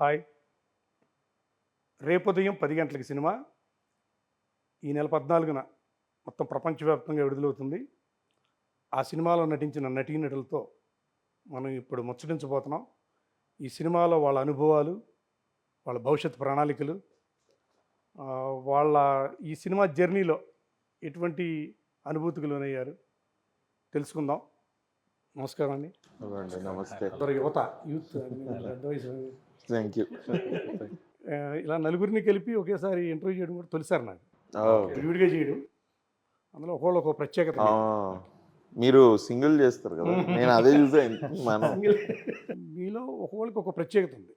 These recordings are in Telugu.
హాయ్. రేపుదయం 10 గంటలకి సినిమా ఈ నెల 14న మొత్తం ప్రపంచవ్యాప్తంగా విడుదలవుతుంది. ఆ సినిమాలో నటించిన నటీనటులతో మనం ఇప్పుడు ముచ్చటించబోతున్నాం. ఈ సినిమాలో వాళ్ళ అనుభవాలు, వాళ్ళ భవిష్యత్ ప్రణాళికలు, వాళ్ళ ఈ సినిమా జర్నీలో ఎటువంటి అనుభూతికి లోనయ్యారు తెలుసుకుందాం. నమస్కారం అండి. నమస్తే. యువత యూత్ వయసు. Thank you. ఇలా నలుగురిని కలిపి ఒకేసారి ఇంటర్వ్యూ చేయడం కూడా తొలిసారి నాకు. విడిగా చేయడం, అందులో ఒకళ్ళు ఒక ప్రత్యేకత. మీరు సింగిల్ చేస్తారు కదా, నేను అదే చూసాను. మీలో ఒకళ్ళకి ఒక ప్రత్యేకత ఉంది.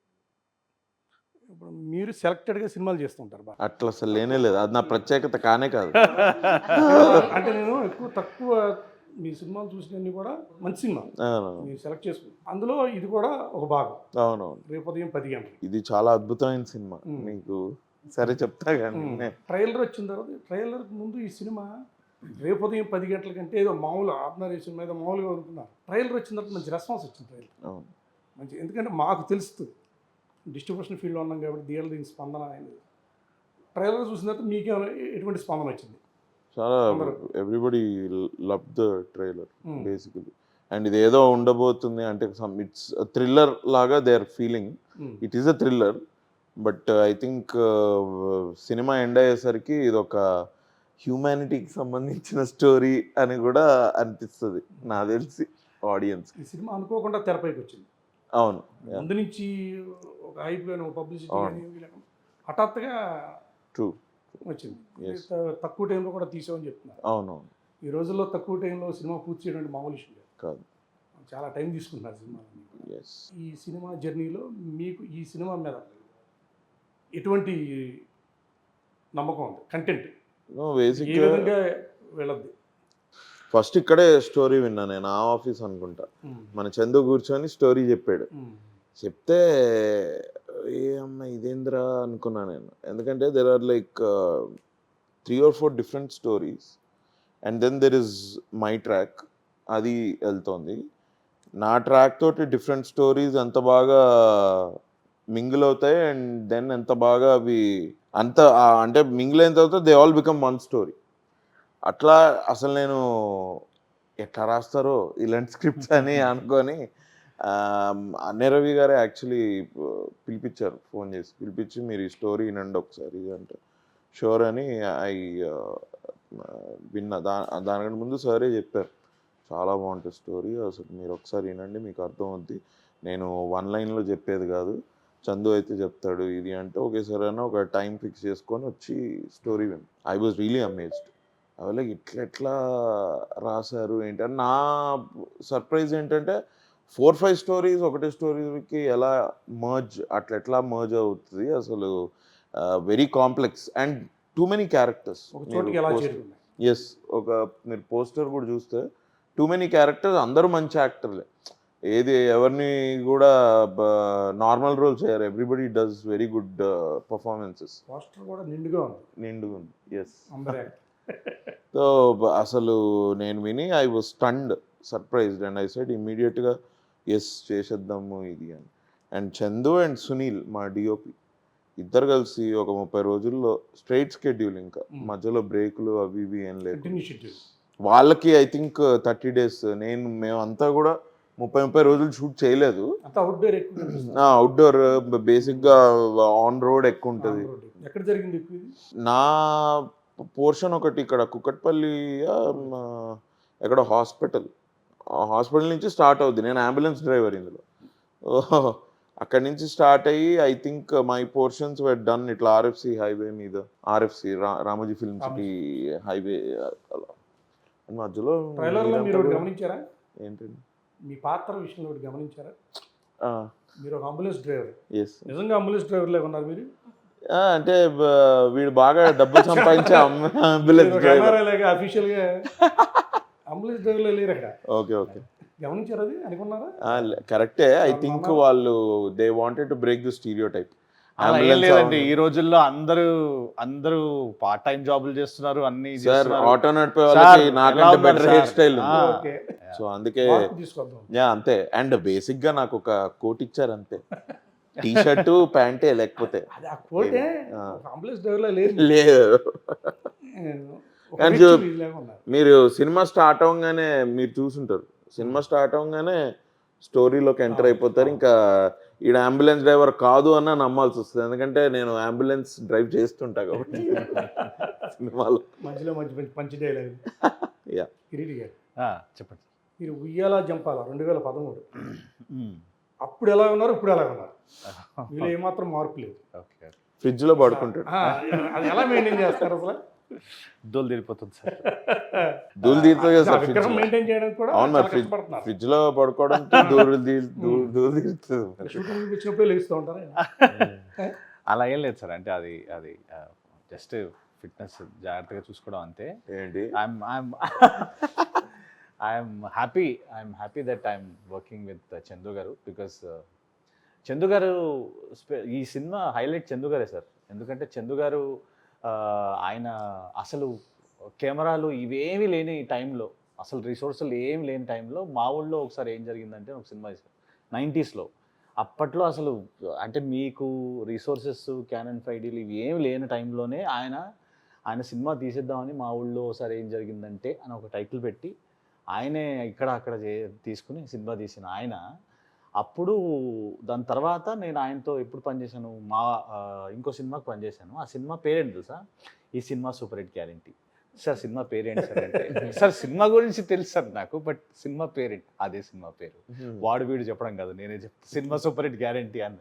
ఇప్పుడు మీరు సెలెక్టెడ్గా సినిమాలు చేస్తుంటారు బాగా. అట్లా అసలు లేనే లేదు, అది నా ప్రత్యేకత కానే కాదు. అంటే నేను తక్కువ మీ సినిమాలు చూసినవన్నీ కూడా మంచి సినిమా మీరు సెలెక్ట్ చేసుకున్నాను. అందులో ఇది కూడా ఒక భాగం. అవునవును. రేపుదయం 10 గంటలు ఇది చాలా అద్భుతమైన సినిమా. మీకు సరే చెప్తా కానీ ట్రైలర్ వచ్చిన తర్వాత, ట్రైలర్కి ముందు ఈ సినిమా రేపుదయం 10 గంటల కంటే ఏదో మామూలు ఆర్డినరీ సినిమా ఏదో మామూలుగా అనుకున్నారు. ట్రైలర్ వచ్చిన తర్వాత మంచి రెస్పాన్స్ వచ్చింది. ట్రైలర్ మంచి, ఎందుకంటే మాకు తెలుస్తుంది డిస్ట్రిబ్యూషన్ ఫీల్డ్లో ఉన్నాం కాబట్టి దీని స్పందన అనేది. ట్రైలర్ చూసిన తర్వాత మీకేమైనా ఎటువంటి స్పందన వచ్చింది? చాలా everybody love the trailer basically. And ఇది ఏదో ఉండబోతుంది అంటే ఇట్స్ థ్రిల్లర్ లాగా they are feeling. It is a thriller, but I think cinema end అయ్యేసరికి ఇది ఒక హ్యూమానిటీకి సంబంధించిన స్టోరీ అని కూడా అనిపిస్తుంది నాకు తెలిసి ఆడియన్స్. ఈ సినిమా అనుకోకుండా తెరపైకి వచ్చింది. అవును, ముందు నుంచి ఒక హైప్ కానీ ఒక పబ్లిసిటీ కానీ హఠాత్తుగా ట్రూ వచ్చింది. తక్కువ టైంలో కూడా తీసామని చెప్తున్నారు. అవునవును. ఈ రోజుల్లో తక్కువ టైంలో సినిమా పూర్తి చేయడం మామూలు విషయం కాదు, చాలా టైం తీసుకుంటున్నారు సినిమా. ఈ సినిమా జర్నీలో మీకు ఈ సినిమా మీద ఎటువంటి నమ్మకం ఉంది? కంటెంట్ ఏ విధంగా వెళ్ళద్ది? ఫస్ట్ ఇక్కడే స్టోరీ విన్నా నేను, ఆ ఆఫీస్ అనుకుంటా. మన చందు కూర్చొని స్టోరీ చెప్పాడు. చెప్తే ఏ అమ్మ ఇదేంద్రా అనుకున్నా నేను. ఎందుకంటే there are like 3 or 4 different stories and then there is my track, అది వెళ్తోంది. నా ట్రాక్ తోటి డిఫరెంట్ స్టోరీస్ ఎంత బాగా మింగిల్ అవుతాయి అండ్ దెన్ ఎంత బాగా అవి అంత అంటే మింగిల్ అయిన తర్వాత they all become one story. అట్లా అసలు నేను ఎట్లా రాస్తారో ఇలాంటి స్క్రిప్ట్స్ అని అనుకొని అన్నయ్య రవి గారే యాక్చువల్లీ పిలిపించారు, ఫోన్ చేసి పిలిపించి మీరు ఈ స్టోరీ వినండి ఒకసారి అంటే షూర్ అని ఐ విన్నా. దానికంటే ముందు సరే చెప్పారు చాలా బాగుంటుంది స్టోరీ, అసలు మీరు ఒకసారి వినండి మీకు అర్థం అవుద్ది, నేను 1 లైన్లో చెప్పేది కాదు, చందు అయితే చెప్తాడు ఇది అంటే. ఓకే సార్ అని ఒక టైం ఫిక్స్ చేసుకొని వచ్చి story win. I was really amazed. అవి ఎట్లా రాశారు ఏంటంటే నా సర్ప్రైజ్ ఏంటంటే 4-5 స్టోరీస్ ఒకటే స్టోరీకి ఎలా మర్జ్, ఎట్లా మర్జ్ అవుతుంది అసలు. Very complex and too many characters. Yes, ఒక మీరు పోస్టర్ కూడా చూస్తే టూ మెనీ క్యారెక్టర్స్, అందరూ మంచి యాక్టర్లే, ఏది ఎవరిని కూడా నార్మల్ రోల్ చేయరు, everybody does very good performances. Poster కూడా నిండుగా ఉంది. ఎస్. సో అసలు నేను విని I was stunned, surprised and I said ఇమ్మీడియట్గా ఎస్ చేసేద్దాము ఇది అని. అండ్ చందు అండ్ సునీల్ మా డిఓపి ఇద్దరు కలిసి ఒక 30 రోజుల్లో స్ట్రైట్ స్కెడ్యూల్, ఇంకా మధ్యలో బ్రేకులు అవి ఇవి ఏం లేదు వాళ్ళకి. I think 30 days. మేమంతా కూడా 30 రోజులు షూట్ చేయలేదు. అవుట్డోర్ బేసిక్గా ఆన్ రోడ్ ఎక్కువ ఉంటుంది. ఎక్కడ జరిగింది? నా పోర్షన్ ఒకటి ఇక్కడ కుక్కట్పల్లి ఎక్కడ హాస్పిటల్ నుంచి స్టార్ట్ అవుద్ది. నేను అంబులెన్స్ డ్రైవర్ ఇందులో. అక్కడి నుంచి స్టార్ట్ అయ్యి I think my portions were done ఇట్లా ఆర్ఎఫ్సి హైవే మీద, RFC Ramoji film city highway మధ్యలో. గమనించారా ఏంటండి మీ పాత్ర విషయంలో గమనించారా? మీరు ఒక అంబులెన్స్ డ్రైవర్. ఎస్, నిజంగా అంబులెన్స్ డ్రైవర్ లాగా ఉన్నారు మీరు. అంటే వీడు బాగా డబ్బులు సంపాదించే అంబులెన్స్ డ్రైవర్ అఫీషియల్గా అంబులెన్స్ డ్రైవర్లు లేరు అక్కడ. ఓకే ఓకే, గమనించారు అది అనుకున్నారా? కరెక్టే. ఐ థింక్ వాళ్ళు they wanted to break the stereotype. లేదండి, ఈ రోజుల్లో అందరూ పార్ట్ టైం జాబులు చేస్తున్నారు, అన్ని ఆటో నడిపే వాళ్ళకి నాకంటే బెటర్ హెయిర్ స్టైల్ ఉంది. సో అందుకే అంతే. అండ్ బేసిక్ గా నాకు ఒక కోట్ ఇచ్చారు అంతే. టీ షర్టు ప్యాంటే లేకపోతే అది ఆ కోటే ఆ. ఒక అంబులెన్స్ డ్రైవర్లా లేదు. లేదు. ఒక కానీ rich వీళ్ళలాగా ఉన్నారు. మీరు సినిమా స్టార్ట్ అవ్వగానే మీరు చూసుంటారు, సినిమా స్టార్ట్ అవ్వగానే స్టోరీలోకి ఎంటర్ అయిపోతారు. ఇంకా ఈడ అంబులెన్స్ డ్రైవర్ కాదు అన్న నమ్మాల్సి వస్తుంది, ఎందుకంటే నేను అంబులెన్స్ డ్రైవ్ చేస్తుంటా కాబట్టి సినిమాలో. మధ్యలో మంచి మంచి పంచి డైలాగ్. యా. కిరీటి గారు చెప్పండి. మీరు ఉయ్యాల జంపాల 2013 అప్పుడు ఎలా ఉన్నారు, ఇప్పుడు ఎలా ఉన్నారు, వీళ్ళు ఏమాత్రం మార్పు లేదు. ఓకే, ఫ్రిడ్జ్ లో పడుకుంటాడు. అది ఎలా మెయింటైన్ చేస్తారు అసలు? దోలు తీరిపోతుంది సార్. దూలు తీరుతుంది కదా సార్ ఫ్రిడ్జ్ విగ్రహం లో. మెయింటైన్ చేయడానికి కూడా అవును మరి చాలా కష్టపడుతున్నారు. ఫ్రిడ్జ్ లో పడుకోవడం దూలు తీరుతుంది. షూటింగ్ వచ్చినప్పుడే లేస్తూ ఉంటారా? అలా ఏం లేదు సార్, అంటే అది అది జస్ట్ ఫిట్నెస్ జాగ్రత్తగా చూసుకోవడం అంతే. ఏంటి I'm happy that I'm working with Chandu గారు, బికాస్ చందు గారు ఈ సినిమా హైలైట్ చందు గారే సార్. ఎందుకంటే చందు గారు ఆయన అసలు కెమెరాలు ఇవేమీ లేని టైంలో, అసలు రిసోర్సులు ఏమి లేని టైంలో మా ఊళ్ళో ఒకసారి ఏం జరిగిందంటే ఒక సినిమా చేశారు 90sలో. అప్పట్లో అసలు అంటే మీకు రిసోర్సెస్ క్యానన్ 5Dలు ఇవి ఏమి లేని టైంలోనే ఆయన సినిమా తీసేద్దామని మా ఊళ్ళో ఒకసారి ఏం జరిగిందంటే అని ఒక టైటిల్ పెట్టి ఆయనే ఇక్కడ అక్కడ తీసుకుని సినిమా తీసిన ఆయన. అప్పుడు దాని తర్వాత నేను ఆయనతో ఎప్పుడు పనిచేశాను, ఇంకో సినిమాకి పనిచేశాను. ఆ సినిమా పేరేంటి తెలుసా? ఈ cinema super hit guarantee. Sir cinema పేరేంటి సార్ అంటే, సార్ సినిమా గురించి తెలుసు సార్ నాకు, బట్ సినిమా పేరేంటి? అదే సినిమా పేరు. వాడు వీడు చెప్పడం కాదు, నేనే చెప్తాను, సినిమా సూపర్ హిట్ గ్యారెంటీ అన్న.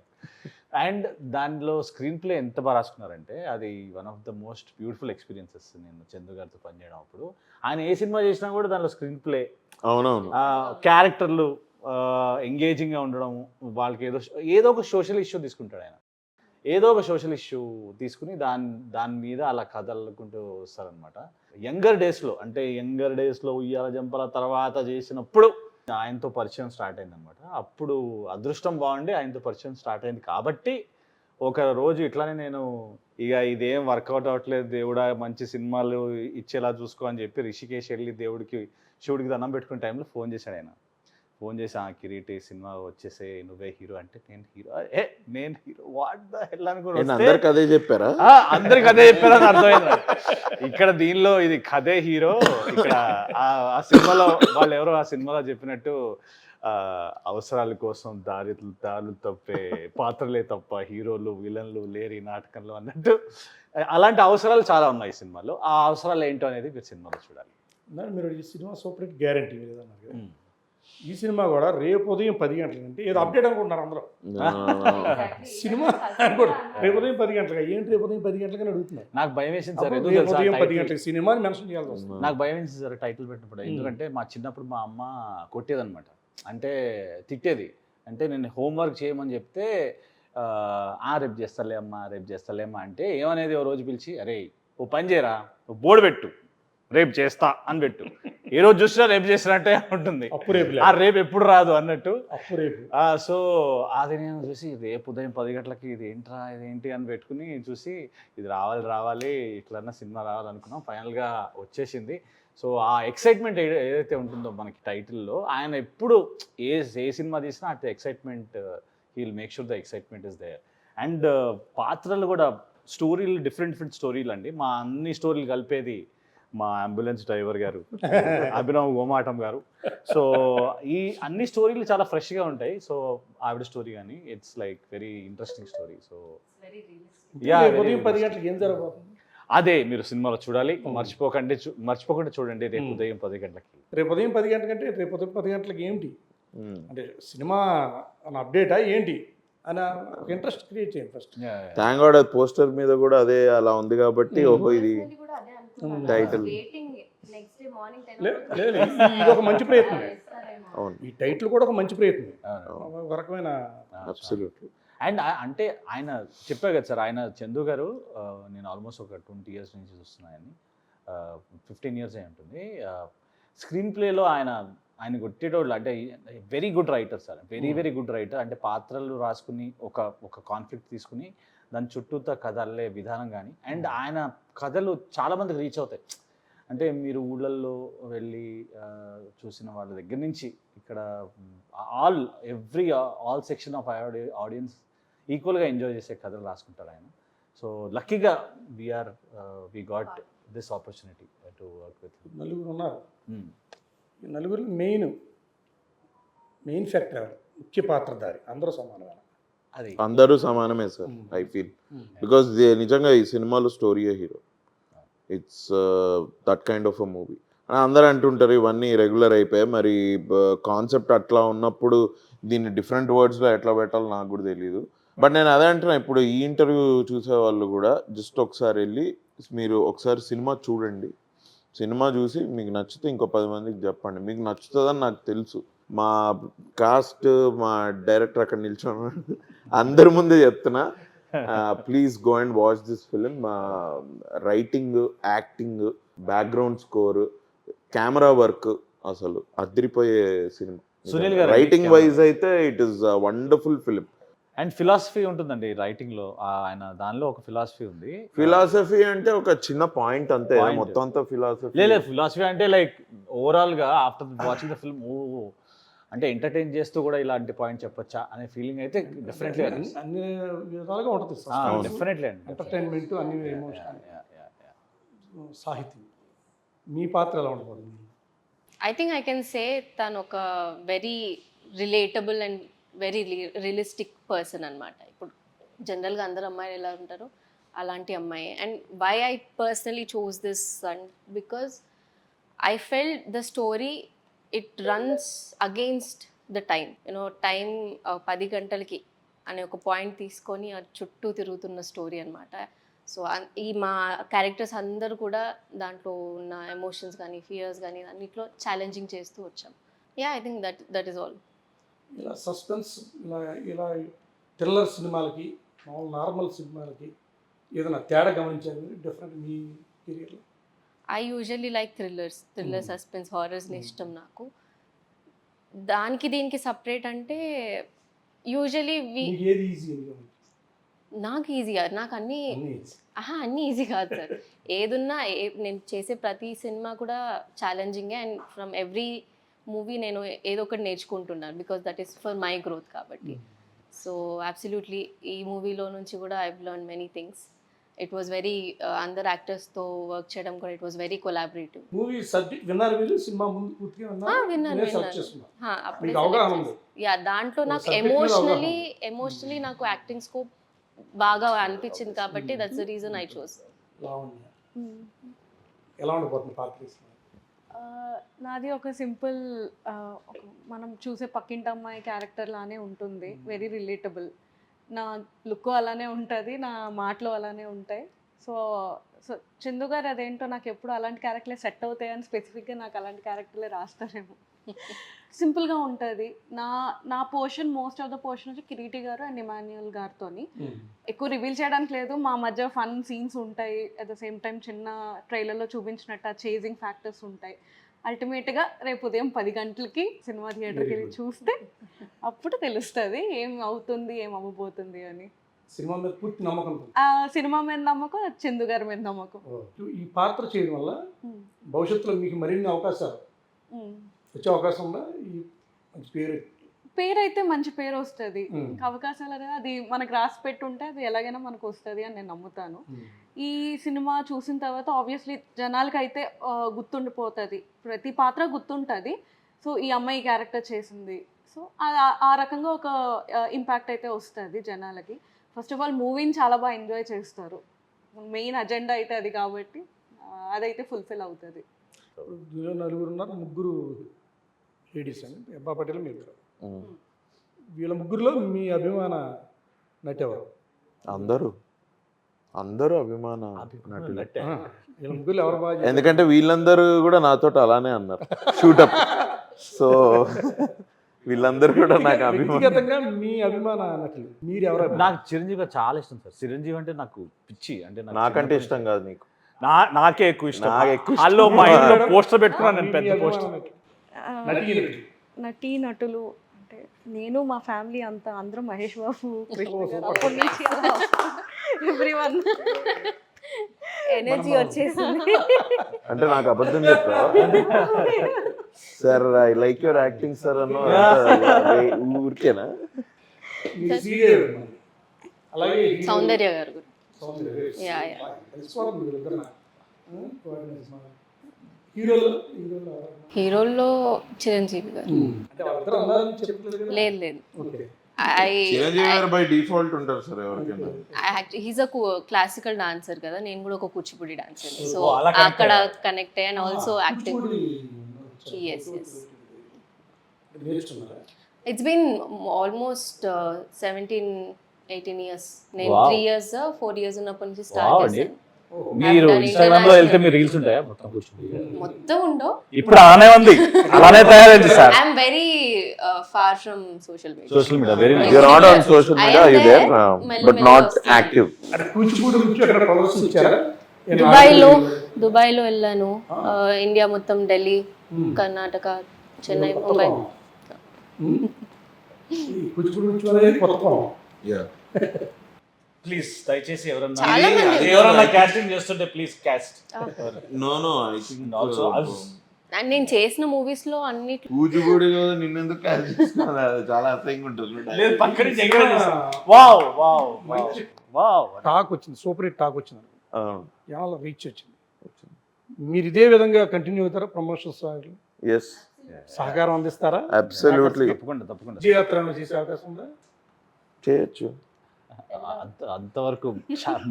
అండ్ దానిలో స్క్రీన్ ప్లే ఎంత బాగా రాసుకున్నారంటే అది one of the most beautiful experiences. నేను చందు గారితో పనిచేయడం అప్పుడు ఆయన ఏ సినిమా చేసినా కూడా దానిలో స్క్రీన్ ప్లే, అవునవును, క్యారెక్టర్లు ఎంగేజింగ్గా ఉండడం, వాళ్ళకి ఏదో ఒక సోషల్ ఇష్యూ తీసుకుంటాడు ఆయన. ఏదో ఒక సోషల్ ఇష్యూ తీసుకుని దాని మీద అలా కథలుకుంటూ వస్తారనమాట. యంగర్ డేస్లో ఉయ్యాల జంపల తర్వాత చేసినప్పుడు ఆయనతో పరిచయం స్టార్ట్ అయిందనమాట. అప్పుడు అదృష్టం బాగుండి ఆయనతో పరిచయం స్టార్ట్ అయింది కాబట్టి ఒక రోజు ఇట్లానే నేను ఇక ఇదేం వర్కౌట్ అవ్వట్లేదు దేవుడా, మంచి సినిమాలు ఇచ్చేలా చూసుకో అని చెప్పి రిషికేష్ వెళ్ళి శివుడికి దండం పెట్టుకునే టైంలో ఫోన్ చేశాడు ఆయన. ఫోన్ చేసి కిరీటి సినిమా వచ్చేసే నువ్వే హీరో అంటే, నేను హీరో వాట్ ద హెల్ అనుకుని అందరికి అదే చెప్పారా? అందరికి అదే చెప్పారని అర్థమైంది. ఇక్కడ దీనిలో ఇది కథే హీరో, ఇక్కడ ఆ సినిమాలో వాళ్ళు ఎవరో ఆ సినిమాలో చెప్పినట్టు అవసరాల కోసం దారులు తప్పే పాత్రలే తప్ప హీరోలు విలన్లు లేరు ఈ నాటకంలో అన్నట్టు. అలాంటి అవసరాలు చాలా ఉన్నాయి ఈ సినిమాలో. ఆ అవసరాలు ఏంటో అనేది మీరు సినిమాలో చూడాలి. మీరు ఈ సినిమా సూపర్ హిట్ గ్యారెంటీ లేదన్నారు. ఈ సినిమా కూడా రేపు ఉదయం 10 గంటలకంటే ఏదో అప్డేట్ అనుకుంటున్నారు అందరూ. సినిమా కూడా రేపు ఉదయం 10 గంటలుగా ఏంటి, రేపు ఉదయం 10 గంటలకని అడుగుతున్నారు. నాకు భయం వేసింది సార్, రేపు ఉదయం 10 గంటలకు సినిమా మెన్షన్ చేయాల్సి వస్తుంది. నాకు భయం వేసింది సార్ టైటిల్ పెట్టినప్పుడు. ఎందుకంటే మా చిన్నప్పుడు మా అమ్మ కొట్టేదనమాట, అంటే తిట్టేది. అంటే నేను హోంవర్క్ చేయమని చెప్తే రేపు చేస్తలేమ్మా అంటే ఏమనేది ఓ రోజు పిలిచి, అరే ఓ పని చేయరా, బోర్డు పెట్టు, రేపు చేస్తా అని పెట్టు. ఏ రోజు చూసినా రేపు చేసినట్టే ఉంటుంది, రేపు ఎప్పుడు రాదు అన్నట్టు. సో అది నేను చూసి రేపు ఉదయం 10 గంటలకి ఇదేంటి అని పెట్టుకుని చూసి ఇది రావాలి ఇట్లన్నా సినిమా రావాలనుకున్నాం. ఫైనల్గా వచ్చేసింది. సో ఆ ఎక్సైట్మెంట్ ఏదైతే ఉంటుందో మనకి టైటిల్లో, ఆయన ఎప్పుడు ఏ సినిమా తీసినా at excitement, he will make sure the excitement is there. And పాత్రలు కూడా స్టోరీలు డిఫరెంట్ స్టోరీలు అండి. మా అన్ని స్టోరీలు కలిపేది మా అంబులెన్స్ డ్రైవర్ గారు అభినవ్ గోమాటం గారు. సో ఈ అన్ని స్టోరీలు చాలా ఫ్రెష్గా ఉంటాయి. సో ఆవిడ స్టోరీ కానీ it's like very interesting story. So ఉదయం 10 గంటలకు ఏం జరగబోతుంది అదే మీరు సినిమాలో చూడాలి. మర్చిపోకుండా చూడండి రేపు ఉదయం 10 గంటలకి. రేపు ఉదయం 10 గంటలకంటే రేపు ఉదయం 10 గంటలకి ఏంటి అంటే సినిమా అప్డేటా ఏంటి అని ఒక ఇంట్రెస్ట్ క్రియేట్ చేయండి ఫస్ట్. థ్యాంక్ గాడ్ పోస్టర్ మీద కూడా అదే అలా ఉంది కాబట్టి ఓహో ఇది టైటిల్. ఇది ఒక మంచి ప్రయత్నం. ఈ టైటిల్ కూడా ఒక మంచి ప్రయత్నం, ఒక రకమైన. అండ్ అంటే ఆయన చెప్పారు కదా సార్, ఆయన చందు గారు నేను ఆల్మోస్ట్ ఒక 20 years నుంచి చూస్తున్నాయని, 15 years అయి ఉంటుంది. స్క్రీన్ ప్లేలో ఆయన కొట్టేటోళ్ళు అంటే very good writer sir, very good writer. అంటే పాత్రలు రాసుకుని ఒక కాన్ఫ్లిక్ట్ తీసుకుని దాని చుట్టూతో కథ అల్లే విధానం కానీ, అండ్ ఆయన కథలు చాలామందికి రీచ్ అవుతాయి. అంటే మీరు ఊళ్ళల్లో వెళ్ళి చూసిన వాళ్ళ దగ్గర నుంచి ఇక్కడ ఆల్ సెక్షన్ ఆఫ్ ఆడియన్స్ ఈక్వల్గా ఎంజాయ్ చేసే కథలు రాసుకుంటారు ఆయన. సో లక్కీగా we got this opportunity to work with. నలుగురు ఉన్నారు. ఈ నలుగురు మెయిన్ ఫ్యాక్టర్ ఎవరు? ముఖ్య పాత్రధారి అందరూ సమానమే. అది అందరూ సమానమే సార్, ఐ ఫీల్. బికాస్ నిజంగా ఈ సినిమాలో స్టోరీయే hero. It's that kind of a movie. అందరూ అంటుంటారు ఇవన్నీ రెగ్యులర్ అయిపోయాయి, మరి కాన్సెప్ట్ అట్లా ఉన్నప్పుడు దీన్ని డిఫరెంట్ వర్డ్స్లో ఎట్లా పెట్టాలో నాకు కూడా తెలియదు. బట్ నేను అదే అంటున్నా, ఇప్పుడు ఈ ఇంటర్వ్యూ చూసే వాళ్ళు కూడా జస్ట్ ఒకసారి వెళ్ళి మీరు ఒకసారి సినిమా చూడండి. సినిమా చూసి మీకు నచ్చితే ఇంకో 10 మందికి చెప్పండి. మీకు నచ్చుతుందని నాకు తెలుసు. మా కాస్ట్, మా డైరెక్టర్ అక్కడ నిల్చొని అందరి ముందే చెప్తున్నా, please go and watch this film. మా writing, acting, background score, camera work అసలు అదిరిపోయే సినిమా. సునీల్ గారు రైటింగ్ వైజ్ అయితే it is wonderful film. And philosophy ఉంటుందండి రైటింగ్లో. ఆయన దానిలో ఒక ఫిలాసఫీ ఉంది. ఫిలాసఫీ అంటే ఒక చిన్న పాయింట్ అంతే, మొత్తం అంతా ఫిలాసఫీ లేదు. ఫిలాసఫీ అంటే లైక్ ఓవరాల్గా ఆఫ్టర్ వాచింగ్ ద ఫిల్మ్ అంటే ఎంటర్టైన్ చేస్తూ కూడా ఇలాంటి పాయింట్ చెప్పొచ్చా అనే ఫీలింగ్ అయితే డెఫినెట్లీ అన్ని విధాలుగా ఉంటుంది. డెఫినెట్లీ అండి. ఎంటర్టైన్మెంట్, అన్ని ఎమోషన్, సాహిత్యం. మీ పాత్ర ఎలా ఉండబోతుంది? I think I can say తను ఒక very relatable and very realistic person అనమాట. ఇప్పుడు జనరల్గా అందరు అమ్మాయిలు ఎలా ఉంటారో అలాంటి అమ్మాయి. And why I personally choose this and because I felt the story it runs against the time. You know time 10 గంటలకి అనే ఒక పాయింట్ తీసుకొని అది చుట్టూ తిరుగుతున్న స్టోరీ అనమాట. సో ఈ మా క్యారెక్టర్స్ అందరూ కూడా దాంట్లో ఉన్న ఎమోషన్స్ కానీ, ఫియర్స్ కానీ అన్నిట్లో ఛాలెంజింగ్ చేస్తూ వచ్చాం. I think that is all. ఇలా సస్పెన్స్, ఇలా థ్రిల్లర్ సినిమాలకి, మామూలు నార్మల్ సినిమాలకి ఏదైనా తేడా గమనించారు మీరు డిఫరెంట్ మీ కెరియర్లో? I usually like thriller, suspense, హారర్స్ని ఇష్టం నాకు. దానికి దీనికి సపరేట్ అంటే యూజువల్లీ ఏది ఈజీ? నాకు ఈజీగా, నాకు అన్నీ ఈజీ కాదు సార్. ఏదున్నా నేను చేసే ప్రతి సినిమా కూడా ఛాలెంజింగే. అండ్ ఫ్రమ్ ఎవ్రీ మూవీ నేను ఏదో ఒకటి నేర్చుకుంటున్నాను, because that is for my growth కాబట్టి. సో అబ్సల్యూట్లీ ఈ మూవీలో నుంచి కూడా I learn many things. It was very అందరు యాక్టర్స్తో వర్క్ చేయడం కూడా it was very collaborative. Movie subject విన్నారు మీరు? సినిమా ముందు పూర్తిగా విన్నాను. అప్పుడే అవగాహన ఉంది. యా, దాంట్లో నాకు ఎమోషనలీ నాకు యాక్టింగ్ స్కోప్ బాగా అనిపించింది కాబట్టి that's the reason I chose. ఎలా ఉండబోతుంది పాత్ర? నాది ఒక సింపుల్, మనం చూసే పక్కింటి అమ్మాయి క్యారెక్టర్ లానే ఉంటుంది. Very relatable. నా లుక్ అలానే ఉంటుంది, నా మాటలు అలానే ఉంటాయి. సో చందు గారు అదేంటో నాకు ఎప్పుడు అలాంటి క్యారెక్టర్లే సెట్ అవుతాయని స్పెసిఫిక్గా నాకు అలాంటి క్యారెక్టర్లే రాస్తారేమో. సింపుల్గా ఉంటుంది. నా portion, most of the portion వచ్చి కిరీటి గారు అండ్ ఇమాన్యుయల్ గారితోని. ఎక్కువ రివీల్ చేయడానికి లేదు, మా మధ్య ఫన్ సీన్స్ ఉంటాయి. అట్ ద సేమ్ టైం చిన్న ట్రైలర్లో చూపించినట్టు ఆ చేజింగ్ ఫ్యాక్టర్స్ ఉంటాయి. అల్టిమేట్గా రేపు ఉదయం 10 గంటలకి సినిమా థియేటర్కి వెళ్ళి చూస్తే అప్పుడు తెలుస్తుంది ఏం అవుతుంది, ఏం అవ్వబోతుంది అని. సినిమా మీద పూర్తి నమ్మకం? సినిమా మీద నమ్మకం, చందు గారి మీద నమ్మకం. ఈ పాత్ర చేయడం వల్ల భవిష్యత్తులో మీకు మరిన్ని అవకాశాలు వచ్చే అవకాశం ఉందా? ఈ మంచి పేరు అయితే మంచి పేరు వస్తుంది. అవకాశాలు అనేది అది మనకు రాసి పెట్టుంటే అది ఎలాగైనా మనకు వస్తుంది అని నేను నమ్ముతాను. ఈ సినిమా చూసిన తర్వాత ఆబ్వియస్లీ జనాలకి అయితే గుర్తుండిపోతుంది, ప్రతి పాత్ర గుర్తుంటుంది. సో ఈ అమ్మాయి క్యారెక్టర్ చేసింది, సో ఆ రకంగా ఒక ఇంపాక్ట్ అయితే వస్తుంది జనాలకి. ఫస్ట్ ఆఫ్ ఆల్ మూవీని చాలా బాగా ఎంజాయ్ చేస్తారు. మెయిన్ అజెండా అయితే అది కాబట్టి అదైతే ఫుల్ఫిల్ అవుతుంది. నలుగురు ఉన్నారు, ముగ్గురు లేడీస్ అండి, అబ్బా పటేల్ మీరు. వీళ్ళ ముగ్గురులో మీ అభిమాన నటి ఎవరు? అందరూ అభిమాన నటులు. వీళ్ళ ముగ్గురు ఎవరు బాగా? ఎందుకంటే వీళ్ళందరూ కూడా నాతో అలానే అన్నారు షూటప్. సో వీళ్ళందరూ కూడా నాకు వ్యక్తిగతంగా మీ అభిమాన నటులు మీరు ఎవరు? నాకు చిరంజీవి చాలా ఇష్టం సార్. చిరంజీవి అంటే నాకు పిచ్చి. అంటే నాకంటే ఇష్టం కాదు నీకు? నాకే ఎక్కువ ఇష్టం. వాళ్ళు మైండ్లో పోస్టర్ పెట్టుకున్నాను నేను, పెద్ద పోస్టర్. నటీ నటులు అంటే నేను, మా ఫ్యామిలీ అంతా అందరం మహేష్ బాబు, కృష్ణ గారు, అప్పటి నుంచి ఎవ్రీవన్ ఎనర్జీ వచ్చేసింది. అంటే నాకు అబద్ధం చెప్తావా? Sir I like your acting sir అన్న ఊరికేనా? అలాగే సౌందర్య గారు కూడా. సౌందర్య Yeah, yeah. తెలిసిపోతుంది వీళ్ళిద్దరు నాకు. హీరోలు హీరోల్లో చిరంజీవి గారు. అంటే వాళ్ళిద్దరు అన్నారని చెప్పలేదు కదా? లేదు లేదు, okay. Chiranjeevi garu by default ఉంటారు సార్ ఎవరికైనా. హీస్ అ క్లాసికల్ డాన్సర్ కదా, నేను కూడా ఒక కూచిపూడి డాన్సర్, సో Oh, అలా connect అక్కడ కనెక్ట్ అయ్యి and also acting. Yes, yes. నేర్చుకున్నారా? It's been almost 17-18 years. నేను Wow. 3 years 4 years ఉన్నప్పటి నుంచి Wow స్టార్ట్ అండి. చేశాను. మీరు done ఇన్స్టాగ్రామ్ లో international. వెళ్తే మీరు రీల్స్ ఉంటాయా మొత్తం కూర్చుంది? మొత్తం ఉండో. ఇప్పుడు అలానే ఉంది, అలానే తయారైంది sir. I'm very far from social media. Social media very nice. You're not on social I media, am are you there? there. మెల్లి But మెల్లి not వస్తున్నాను. active. అంటే కూచిపూడి నుంచి అక్కడ ప్రదర్శించారా? దుబాయ్లో వెళ్ళాను. ఇండియా మొత్తం, ఢిల్లీ, కర్ణాటక, చెన్నై, ముంబై. ఈ కూచిపూడి నుంచి అనేది కొత్త కోణం. ప్లీజ్ దయచేసి ఎవరన్నా చాలా మంది ఎవరన్నా కాస్టింగ్ చేస్తుంటే please cost. No, I think Also, and నేను చేసిన మూవీస్ లో అన్నిట్లో కూచిపూడి కదా నిన్నెందుకు క్యాచ్ చేసుకున్నా, అది చాలా అసహ్యంగా ఉంటుంది. లేదు పక్క నుంచి ఎంకరేజ్ చేస్తాను. Wow wow wow wow. Talk వచ్చింది, సూపర్ హిట్ టాక్ వచ్చింది, అవును. చాలా రీచ్ వచ్చింది. మీరు ఇదే విధంగా కంటిన్యూ అవుతారా? ప్రమోషన్స్ Yes, సహకారం అందిస్తారా? absolutely. తప్పకుండా తప్పకుండా విజయయాత్ర చేసే అవకాశం ఉందా? చేయొచ్చు. అంతవరకు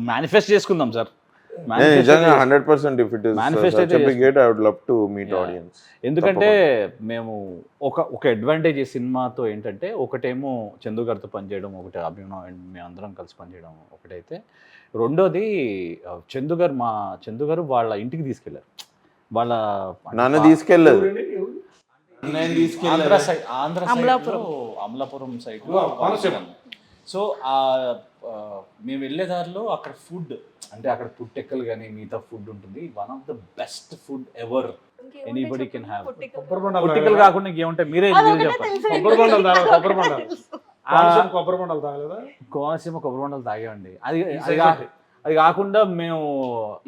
మేనిఫెస్ట్ చేసుకుందాం సార్. నేను నిజంగా 100% if it is Manifest such అయితే a big hit, I would love to meet Yeah. audience. ఎందుకంటే మేము ఒక అడ్వాంటేజ్ ఈ సినిమాతో ఏంటంటే, ఒకటేమో చందు గారితో పనిచేయడం, ఒకటి అభిమానం అండ్ మేము అందరం కలిసి పనిచేయడం ఒకటైతే, రెండోది చందు గారు వాళ్ళ ఇంటికి తీసుకెళ్లారు. వాళ్ళ నన్ను తీసుకెళ్ళలేదు. ఎవరండి? ఎవరు? నేను తీసుకెళ్ళలేదు. ఆంధ్ర అమలాపురం. అమలాపురం సైడ్ కోనసీమ. సో మేము వెళ్ళే దారిలో అక్కడ ఫుడ్, అంటే అక్కడ పుట్టెక్కలు కానీ మిగతా ఫుడ్ ఉంటుంది. One of the best food ever anybody can have. కొబ్బరి బొండాలు పుట్టికలు కాకుండా ఇంకేముంటాయి మీరే చెప్పండి. కొబ్బరి బొండాలు తాగలేదా? కొబ్బరి బొండాలు కోనసీమ కొబ్బరి బొండాలు తాగలేదా? కోనసీమ కొబ్బరి బొండాలు తాగేవండి. అది కాకుండా మేము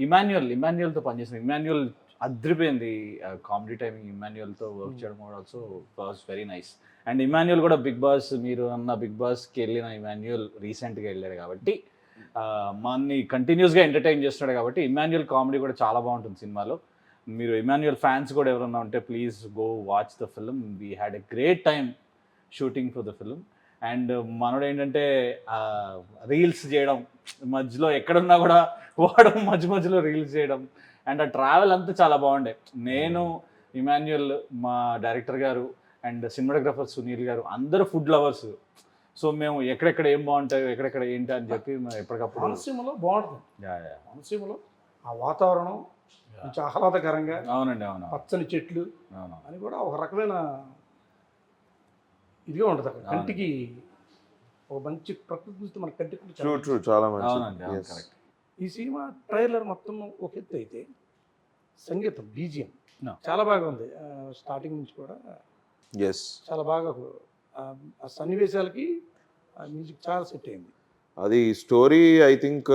ఇమాన్యుయల్తో పనిచేసాం. ఇమాన్యుయల్ అద్రిపోయింది కామెడీ టైమింగ్. ఇమాన్యుయల్తో వర్క్ చేయడం కూడా also was very nice. And Emmanuel కూడా బిగ్ బాస్, మీరు అన్న బిగ్ బాస్కి వెళ్ళిన ఇమాన్యుయల్ రీసెంట్గా వెళ్ళాడు కాబట్టి మనని కంటిన్యూస్గా ఎంటర్టైన్ చేస్తున్నాడు కాబట్టి ఇమాన్యుయల్ కామెడీ కూడా చాలా బాగుంటుంది సినిమాలో. మీరు ఇమాన్యుయల్ ఫ్యాన్స్ కూడా ఎవరన్నా ఉంటే please go watch the film. We had a great time shooting for the film. And మనోడు ఏంటంటే రీల్స్ చేయడం, మధ్యలో ఎక్కడున్నా కూడా వాడు మధ్యలో రీల్స్ చేయడం, అండ్ ఆ ట్రావెల్ అంతా చాలా బాగుండే. నేను, ఇమాన్యుయల్, మా డైరెక్టర్ గారు అండ్ సినిమాటోగ్రఫర్ సునీల్ గారు అందరూ ఫుడ్ లవర్స్. సో మేము ఎక్కడెక్కడ ఏం బాగుంటాయో, ఎక్కడెక్కడ ఏంటి అని చెప్పి మేము ఎప్పటికప్పుడు కోనసీమలో బాగుంటుంది. కోనసీమలో ఆ వాతావరణం కొంచెం ఆహ్లాదకరంగా, అవునండి అవును పచ్చని చెట్లు అవును అని కూడా ఒక రకమైన ఇదిగా ఉంటుంది అక్కడ. కంటికి ఒక మంచి ప్రకృతి మన కంటికి కూడా చాలా ట్రూ చాలా మంచి. అవునండి అవును Yes. కరెక్ట్. ఈ సినిమా ట్రైలర్ మొత్తం ఒక ఎత్తు అయితే సంగీతం బీజిఎం No. చాలా బాగా ఉంది. స్టార్టింగ్ నుంచి కూడా Yes. చాలా బాగా ఆ సన్నివేశాలకి ఆ మ్యూజిక్ చాలా సెట్ అయింది. అది story I think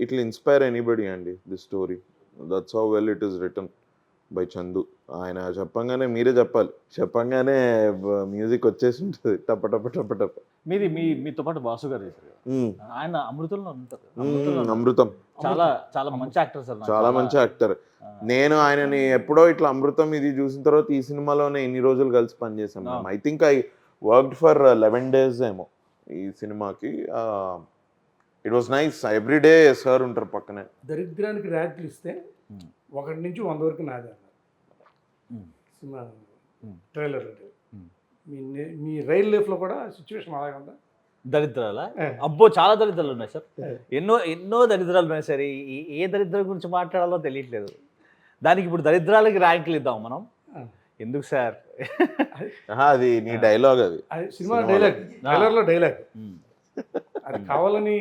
it will inspire anybody అండి. The story that's how well it is written by Chandu. ఆయన చెప్పంగానే మీరే చెప్పంగానే మ్యూజిక్ వచ్చేసి ఉంటుంది టప టప టప టప. మీతో పాటు బాసు గారు చేశారు కదా. ఆయన అమృతంలో ఉంటారు. అమృతం చాలా చాలా మంచి యాక్టర్ సార్. చాలా మంచి యాక్టర్. నేను ఆయనని ఎప్పుడో ఇట్లా అమృతం ఇది చూసిన తర్వాత ఈ సినిమాలోనే ఇన్ని రోజులు కలిసి పనిచేసాం. I think I worked for 11 days ఏమో ఈ సినిమాకి. It was nice. Every day sir ఉంటారు పక్కనే. దరిద్రానికి ర్యాంకులు ఇస్తే 1 నుంచి 100 వరకు నాదే అన్నారు సినిమా ట్రైలర్. అంటే మీ రైల్ లైఫ్లో కూడా సిచ్యువేషన్ అలాగే ఉందా? దరిద్రాల అబ్బో చాలా దరిద్రాలు ఉన్నాయి సార్. ఎన్నో దరిద్రాలు ఉన్నాయి సార్. ఏ దరిద్రం గురించి మాట్లాడాలో తెలియట్లేదు. దానికి ఇప్పుడు దరిద్రాలకి ర్యాంకులు ఇద్దాం మనం ఎందుకు సార్? అది నీ డైలాగ్. అది సినిమా డైలాగ్, ట్రైలర్లో డైలాగ్. అది కావాలని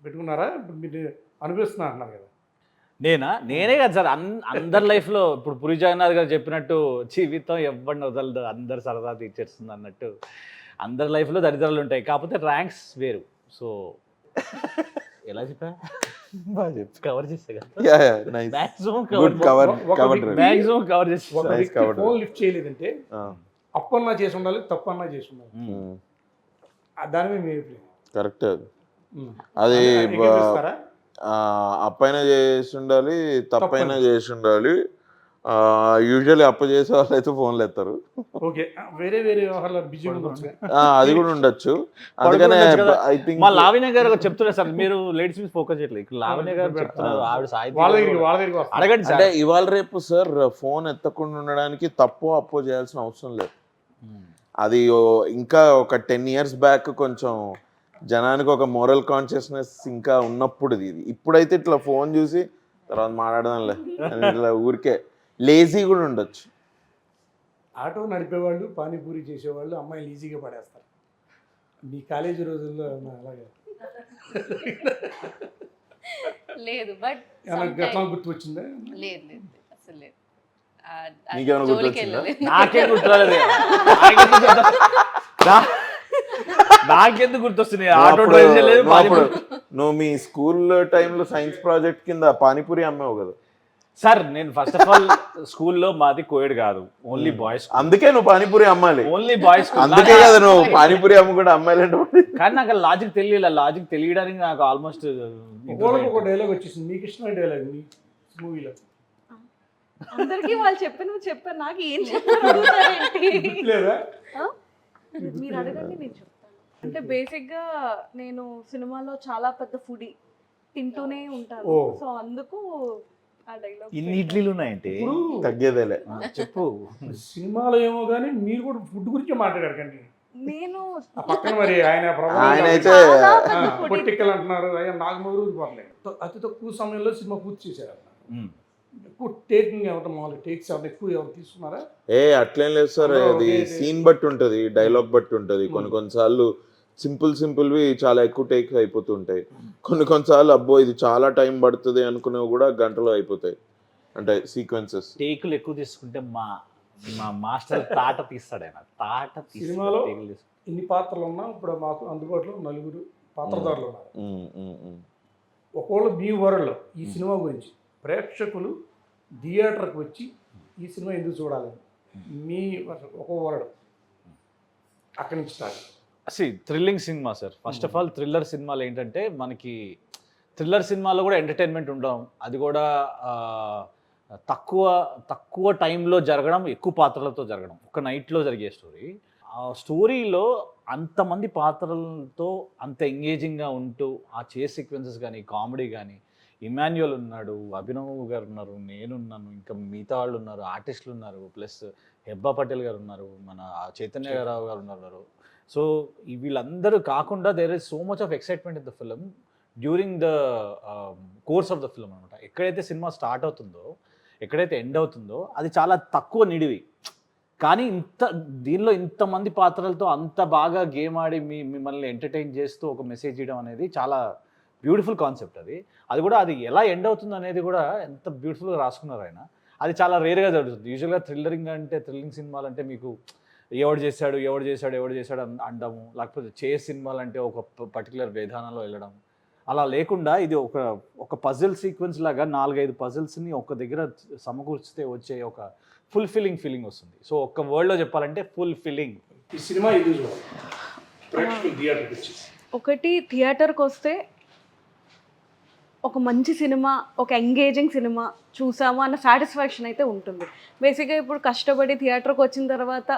పెట్టుకున్నారా? మీరు అనిపిస్తున్నా అన్నారు కదా. నేనే కదా సార్. అందరి లైఫ్లో ఇప్పుడు పురి జగన్నాథ్ గారు చెప్పినట్టు జీవితం ఎవరిని వదలదు, అందరు సరదా తీర్చేస్తుంది అన్నట్టు అందరి లైఫ్లో దరిద్రాలు ఉంటాయి. కాకపోతే ర్యాంక్స్ వేరు. సో ఎలా చెప్పా కవర్ చేస్తే మ్యాక్సిమం కవర్ చేస్తే ఫోన్ లిఫ్ట్ చేయలేదంటే అప్పన్నా చేసి ఉండాలి, తప్పన్నా చేసి ఉండాలి. దాని మీద మీ కరెక్ట్ అది ఏకీభవిస్తారా? అప్పైనా చేసి ఉండాలి, తప్పైనా చేసి ఉండాలి. యూజువల్లీ అప్పు చేసే వాళ్ళు అయితే ఫోన్లు ఎత్తారు. ఓకే, వేరే వేరే వ్యవహారాలు బిజీగా ఉండొచ్చు. అది కూడా ఉండొచ్చు. అందుకనే ఐ థింక్ మా లావణ్య గారు చెప్తున్నారు సార్, మీరు లేడీస్ మీద ఫోకస్ చేయట్లేదు. ఇక్కడ లావణ్య గారు చెప్తున్నారు, ఆవిడ వాళ్ళ దగ్గరికి వస్తారు. అడగండి అంటే సార్. ఇవాళ రేపు సార్ ఫోన్ ఎత్తకుండా ఉండడానికి అప్పో చేయాల్సిన అవసరం లేదు. అది ఇంకా ఒక 10 years బ్యాక్ కొంచెం జనానికి ఒక మోరల్ కాన్షియస్నెస్ ఇంకా ఉన్నప్పుడు ఇది. ఇప్పుడైతే ఇట్లా ఫోన్ చూసి తర్వాత మాట్లాడదాంలే అని ఇట్లా ఊరికే లేజీ కూడా ఉండొచ్చు. ఆటో నడిపేవాళ్ళు, పానీపూరి చేసేవాళ్ళు అమ్మాయిలు ఈజీగా పడేస్తారు. మీ కాలేజీ రోజుల్లో అలాగే లేదు, బట్ గట్లా గుర్తు వచ్చిందా? లేదు లేదు అసలు లేదు. నీకేమైనా జోలికి గుర్తొచ్చిందా? వెళ్ళలేదు. నాకేం గుర్తురాలేదు. నాకెందుకు గుర్తొస్తున్నాయి? ఆటో డ్రైవ్ చేయలేదు. అప్పుడు నువ్వు మీ స్కూల్ టైంలో సైన్స్ ప్రాజెక్ట్ కింద పానీపూరి అమ్మావు కదా సార్, నేను ఫస్ట్ ఆఫ్ ఆల్ స్కూల్లో మాది కోయడ్ కాదు, ఓన్లీ బాయ్స్. అందుకే నువ్వు పానీపూరి అమ్మాలి. Only boys. అందుకే కదా నువ్వు పానీపూరి అమ్మ కూడా అమ్మాయిలంటే. కానీ నాకు లాజిక్ తెలియదు. లాజిక్ తెలియడానికి నాకు ఆల్మోస్ట్ ఒక డైలాగ్ వచ్చేసింది, మీకు ఇష్టమైన డైలాగ్ మీ మూవీలో. అందరికీ వాళ్ళు చెప్పారు, నాకు ఏం చెప్పారు లేదా? మీరు అడగండి, నేను చెప్తాను. అంటే బేసిక్గా నేను సినిమాలో చాలా పెద్ద ఫుడీ, తింటూనే ఉంటాను. సో అందుకు ఆ డైలాగ్. ఇన్ని ఇడ్లీలు ఉన్నాయంటే తగ్గేదేలే. చెప్పు. సినిమాలో ఏమో కానీ మీరు కూడా ఫుడ్ గురించి మాట్లాడారు కండి. నేను పక్కన మరి ఆయన అయితే పొట్టిక్కలు అంటున్నారు, అయ్యా నాకు మొదలు పోవట్లేదు. అతి తక్కువ సమయంలో సినిమా పూర్తి చేశారు. ఎక్కువ టేకింగ్ ఎవరు మామూలు టేక్స్ ఎక్కువ ఎవరు తీసుకున్నారా? అట్లేం లేదు సార్, అది సీన్ బట్టి ఉంటుంది, డైలాగ్ బట్టి ఉంటుంది. కొన్నిసార్లు సింపుల్వి చాలా ఎక్కువ టేక్స్ అయిపోతుంటాయి. కొన్నిసార్లు అబ్బో ఇది చాలా టైం పడుతుంది అనుకునేవి కూడా గంటలో అయిపోతాయి. అంటే సీక్వెన్సెస్ టేకులు ఎక్కువ తీసుకుంటే మా మాస్టర్ తాట తీస్తాడు. ఆయన తాట సినిమాలో ఇన్ని పాత్రలు ఉన్నా ఇప్పుడు మాకు అందుబాటులో 4 పాత్రధారులు ఉన్నారు. ఒకవేళ మీ వరల్డ్లో ఈ సినిమా గురించి ప్రేక్షకులు థియేటర్కి వచ్చి ఈ సినిమా ఎందుకు చూడాలి, మీ ఒక వరల్డ్ అక్కడి నుంచి start. Thrilling cinema sir. First of all thriller సినిమాలు ఏంటంటే మనకి థ్రిల్లర్ సినిమాలో కూడా ఎంటర్టైన్మెంట్ ఉండడం, అది కూడా తక్కువ టైంలో జరగడం, ఎక్కువ పాత్రలతో జరగడం, ఒక నైట్లో జరిగే స్టోరీ. ఆ స్టోరీలో అంతమంది పాత్రలతో అంత ఎంగేజింగ్గా ఉంటూ ఆ చేస్ సీక్వెన్సెస్ కానీ, కామెడీ కానీ, ఇమాన్యుయల్ ఉన్నాడు, అభినవ్ గారు ఉన్నారు, నేనున్నాను, ఇంకా మిగతా వాళ్ళు ఉన్నారు, ఆర్టిస్టులు ఉన్నారు, ప్లస్ హెబ్బా పటేల్ గారు ఉన్నారు, మన చైతన్యరావు గారు ఉన్నారు. సో వీళ్ళందరూ కాకుండా there is so much of excitement in the film during the course of the film అనమాట. ఎక్కడైతే సినిమా స్టార్ట్ అవుతుందో, ఎక్కడైతే ఎండ్ అవుతుందో అది చాలా తక్కువ నిడివి. కానీ దీనిలో ఇంతమంది పాత్రలతో అంత బాగా గేమ్ ఆడి మిమ్మల్ని ఎంటర్టైన్ చేస్తూ ఒక మెసేజ్ ఇవ్వడం అనేది చాలా బ్యూటిఫుల్ కాన్సెప్ట్. అది కూడా అది ఎలా ఎండ్ అవుతుంది అనేది కూడా ఎంత బ్యూటిఫుల్గా రాసుకున్నారు ఆయన. అది చాలా రేర్గా జరుగుతుంది. యూజువల్గా థ్రిల్లింగ్ సినిమాలు అంటే మీకు ఎవడు చేశాడు అనడము, లేకపోతే చేస్ సినిమాలు అంటే ఒక పర్టికులర్ విధానంలో వెళ్ళడం, అలా లేకుండా ఇది ఒక పజిల్ సీక్వెన్స్ లాగా 4-5 పజిల్స్ని ఒక దగ్గర సమకూర్చితే వచ్చే ఒక ఫుల్ఫిల్లింగ్ ఫీలింగ్ వస్తుంది. సో ఒక్క వర్డ్లో చెప్పాలంటే ఫుల్ఫిల్లింగ్. ఈ సినిమా ఎందుకు చూడాలి ప్రేక్షకులు థియేటర్కి వచ్చి? ఒకటి, థియేటర్కి వస్తే ఒక మంచి సినిమా, ఒక ఎంగేజింగ్ సినిమా చూసాము అన్న సాటిస్ఫాక్షన్ అయితే ఉంటుంది. బేసిక్గా ఇప్పుడు కష్టపడి థియేటర్కి వచ్చిన తర్వాత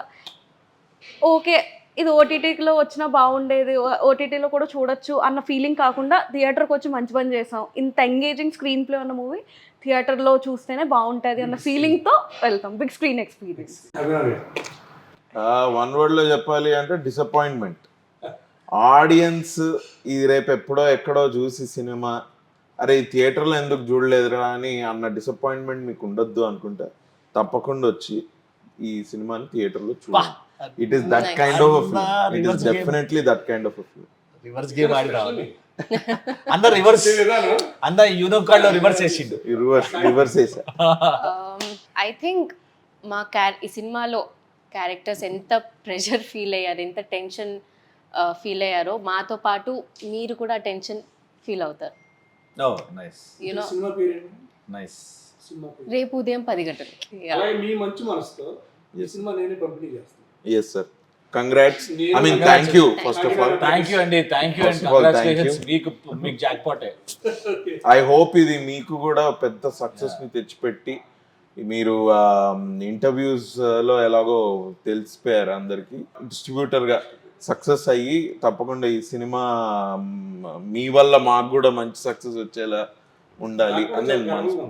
ఓకే ఇది ఓటీటీలో వచ్చినా బాగుండేది, ఓటీటీలో కూడా చూడొచ్చు అన్న ఫీలింగ్ కాకుండా థియేటర్కి వచ్చి మంచి పని చేసాం, ఇంత ఎంగేజింగ్ స్క్రీన్ ప్లే ఉన్న మూవీ థియేటర్లో చూస్తేనే బాగుంటుంది అన్న ఫీలింగ్తో వెళ్తాం. Big screen experience. వన్ వర్డ్లో చెప్పాలి అంటే డిసప్పాయింట్మెంట్. ఆడియన్స్ ఇది రేపు ఎప్పుడో ఎక్కడో చూసి సినిమా అరే ఈ థియేటర్లో ఎందుకు చూడలేదురా అని అన్న డిసప్పాయింట్మెంట్ మీకు ఉండొద్దు అనుకుంటే తప్పకుండా వచ్చి ఈ సినిమాని థియేటర్లో చూడండి. It is that kind of a film. It is definitely that kind of a film. Reverse game ఆడి రావాలి. అందరు యూనోకార్డ్ లో రివర్స్ చేసిండు. రివర్స్ చేసా. ఐ థింక్ ఈ సినిమాలో క్యారెక్టర్స్ ఎంత ప్రెషర్ ఫీల్ అయ్యారు, ఎంత టెన్షన్ ఫీల్ అయ్యారో మాతో పాటు మీరు కూడా టెన్షన్ ఫీల్ అవుతారు. యూనో రేపు ఉదయం 10 గంటలకి మీ మంచి మనసుతో ఈ సినిమా నేనే పంపిణీ చేస్తాను. Yes sir, congrats, I mean thank you first of all. Thank you అండి, thank you and First of all, thank congratulations. you. మీకు జాక్పాటే. ఐ హోప్ ఇది మీకు కూడా పెద్ద సక్సెస్ ని తెచ్చిపెట్టి, మీరు ఇంటర్వ్యూస్ లో ఎలాగో తెలిసిపోయారు అందరికి, డిస్ట్రిబ్యూటర్ గా సక్సెస్ అయ్యి తప్పకుండా ఈ సినిమా మీ వల్ల మాకు కూడా మంచి సక్సెస్ వచ్చేలా ఉండాలి అని నేను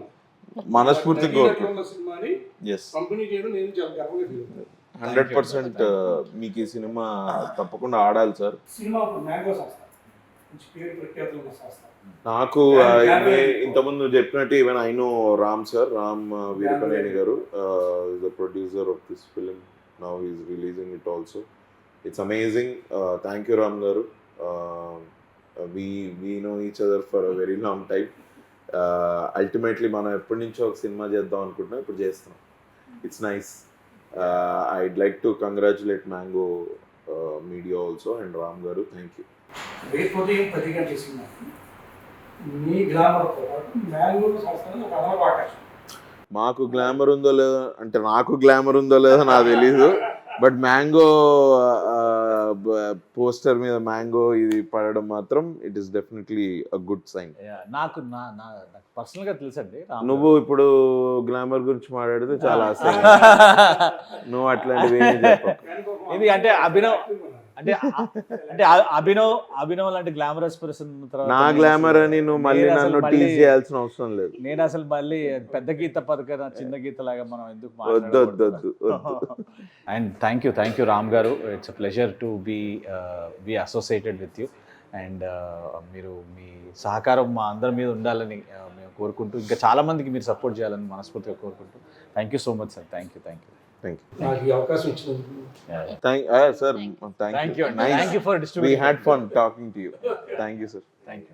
మనస్ఫూర్తిగా కోరుకుంటున్నాను. సినిమాని ఎస్, కంపెనీ చేయడం నేను చాలా గర్వంగా ఫీల్ అవుతాను. 100% మీకు ఈ సినిమా తప్పకుండా ఆడాలి సార్. సినిమా ఇప్పుడు మ్యాంగో సంస్థ మంచి పేరు ప్రఖ్యాతులు ఉన్న సంస్థ. నాకు ఇంతకుముందు చెప్పినట్టు even I know Ram sir, Ram Veerapaneni గారు is the producer of this film. Now he is releasing it also. It's amazing. Thank you Ram garu. We know each other for a very long time. Ultimately మనం ఎప్పటి నుంచో ఒక సినిమా చేద్దాం అనుకుంటున్నాం, ఇప్పుడు చేస్తున్నాం. It's nice. I'd like to congratulate Mango Media also and Ram garu. Thank you. రేపు ఉదయం 10 గంటల సినిమా మీ గ్లామర్తో పాటు మ్యాంగో సంస్థలో ఒక అదనపు ఆకర్షణ. మాకు గ్లామర్ ఉందో లేదో అంటే, నాకు గ్లామర్ ఉందో లేదో నాకు తెలీదు, బట్ మ్యాంగో పోస్టర్ మీద మ్యాంగో ఇది పడడం మాత్రం it is definitely a good sign. నాకు పర్సనల్ గా తెలుసండి రామ్ నువ్వు ఇప్పుడు గ్లామర్ గురించి మాట్లాడితే చాలా ఆశ. నువ్వు అట్లాంటివి ఏమీ చెప్పకు. ఇది అంటే అభినవ్ లాంటి గ్లామరస్ పర్సన్ నా గ్లామర్ అని నువ్వు మళ్ళీ నన్ను టీజ్ చేయాల్సిన అవసరం లేదు. నేను అసలు మళ్ళీ పెద్ద గీత పథక చిన్న గీత లాగా మనం ఎందుకు వద్దు వద్దు వద్దు వద్దు. And thank you Ram garu. It's a pleasure to be associated with you. And మీరు మీ సహకారం మా అందరి మీద ఉండాలని మేము కోరుకుంటూ, ఇంకా చాలా మందికి మీరు సపోర్ట్ చేయాలని మనస్ఫూర్తిగా కోరుకుంటూ, thank you so much sir. Thank you. నాకు ఈ అవకాశం ఇచ్చినందుకు Sir, thank you. Thank you. Nice. Thank you for We distributing. had fun talking to you. Thank you, sir. Thank you.